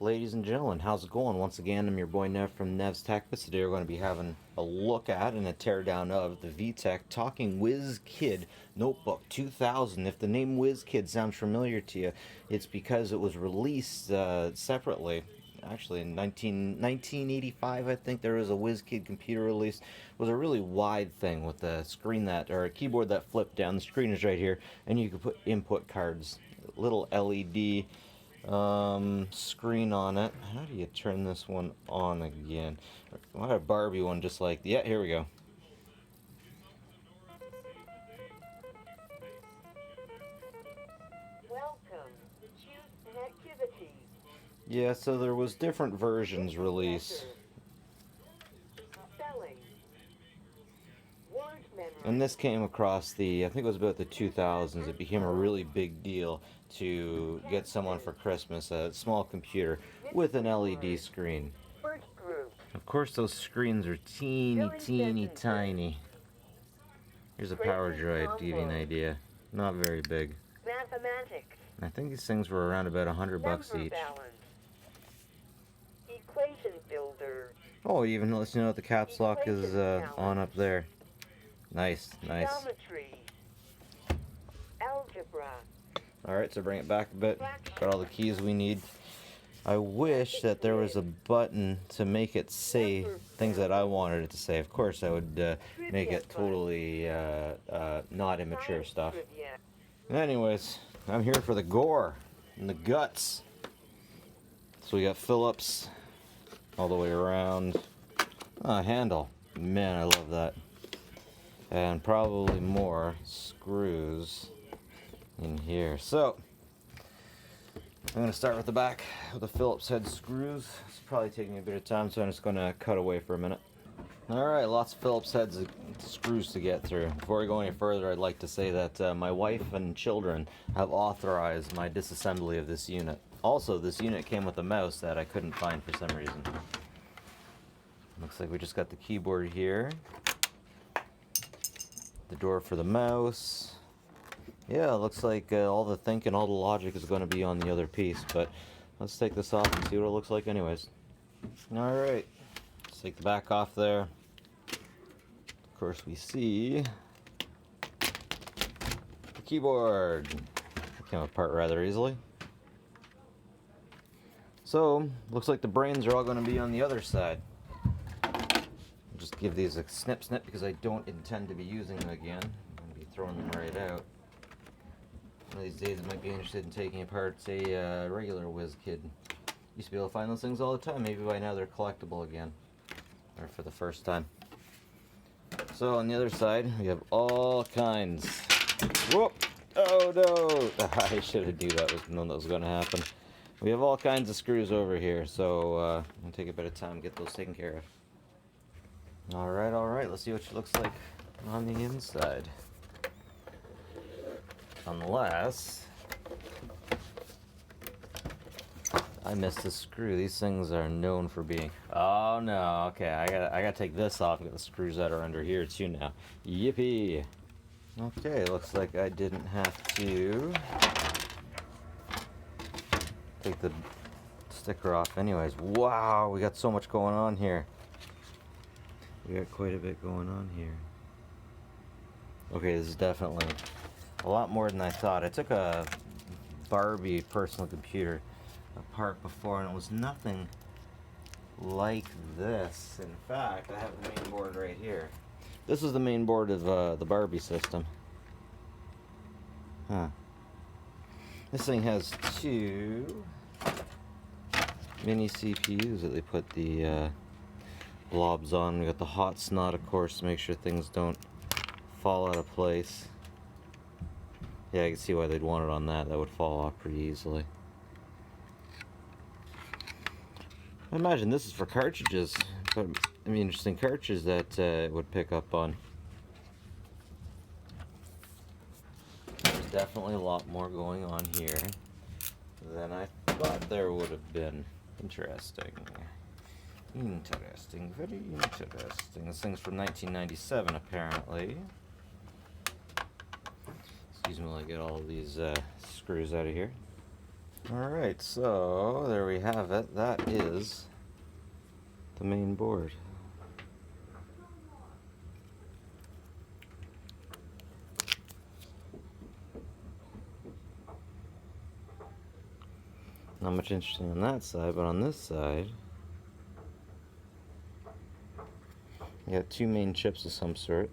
Ladies and gentlemen, how's it going? Once again, I'm your boy Nev from Nev's Tech Bits. Today we're going to be having a look at and a teardown of the VTech Talking Wis Kid Notebook 2000. If the name Wis Kid sounds familiar to you, it's because it was released separately. Actually, in 1985, I think there was a Wis Kid computer release. It was a really wide thing with a screen that, or a keyboard that flipped down. The screen is right here, and you could put input cards, little LED screen on it. How do you turn this one on again? I had a Barbie one just like, yeah, here we go. Welcome. Choose an activity. Yeah, so there was different versions released. Spelling. Word memory. And this came across the, I think it was about the 2000s. It became a really big deal to get someone for Christmas a small computer with an LED screen. First group. Of course, those screens are teeny tiny. Here's a power droid to give you an idea. Not very big. Mathematics. I think these things were around about $100 Number each. balance. Equation builder. Oh, even lets you know what the caps lock is on up there. Nice. Geometry. Algebra. Alright, so bring it back a bit. Got all the keys we need. I wish that there was a button to make it say things that I wanted it to say. Of course, I would make it totally not immature stuff. Anyways, I'm here for the gore and the guts. So we got Phillips all the way around. Handle. Man, I love that. And probably more screws in here. So I'm going to start with the back with the Phillips head screws. It's probably taking a bit of time, so I'm just going to cut away for a minute. Alright, lots of Phillips heads screws to get through. Before we go any further, I'd like to say that my wife and children have authorized my disassembly of this unit. Also, this unit came with a mouse that I couldn't find for some reason. Looks like we just got the keyboard here. The door for the mouse. Yeah, it looks like all the thinking, all the logic is going to be on the other piece, but let's take this off and see what it looks like anyways. Alright, let's take the back off there. Of course we see the keyboard. It came apart rather easily. So, looks like the brains are all going to be on the other side. Just give these a snip because I don't intend to be using them again. I'm going to be throwing them right out. One of these days I might be interested in taking apart, say, a regular Wis Kid. Used to be able to find those things all the time. Maybe by now they're collectible again. Or for the first time. So on the other side, we have all kinds. Whoop! Oh no! I should have knew that was known that was going to happen. We have all kinds of screws over here, so I'm going to take a bit of time to get those taken care of. Alright, let's see what she looks like on the inside. Unless I missed a screw. These things are known for being... Oh no, okay, I gotta take this off and get the screws that are under here too now. Yippee! Okay, looks like I didn't have to take the sticker off anyways. Wow, we got so much going on here. We got quite a bit going on here. Okay, this is definitely a lot more than I thought. I took a Barbie personal computer apart before and it was nothing like this. In fact, I have the main board right here. This is the main board of the Barbie system. This thing has two mini CPUs that they put the blobs on. We got the hot snot, of course, to make sure things don't fall out of place. Yeah, I can see why they'd want it on that. That would fall off pretty easily. I imagine this is for cartridges, but I mean, interesting cartridges that it would pick up on. There's definitely a lot more going on here than I thought there would have been. Interesting. Interesting, very interesting. This thing's from 1997, apparently. Excuse me while I get all of these screws out of here. Alright, so there we have it. That is the main board. Not much interesting on that side, but on this side, you got two main chips of some sort.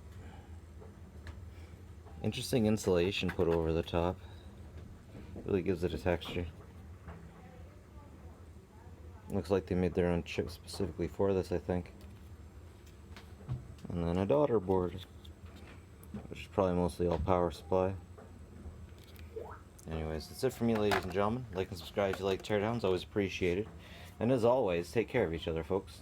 Interesting insulation put over the top. Really gives it a texture. Looks like they made their own chip specifically for this, I think. And then a daughter board, which is probably mostly all power supply. Anyways, that's it for me, ladies and gentlemen. Like and subscribe if you like teardowns, always appreciated. And as always, take care of each other, folks.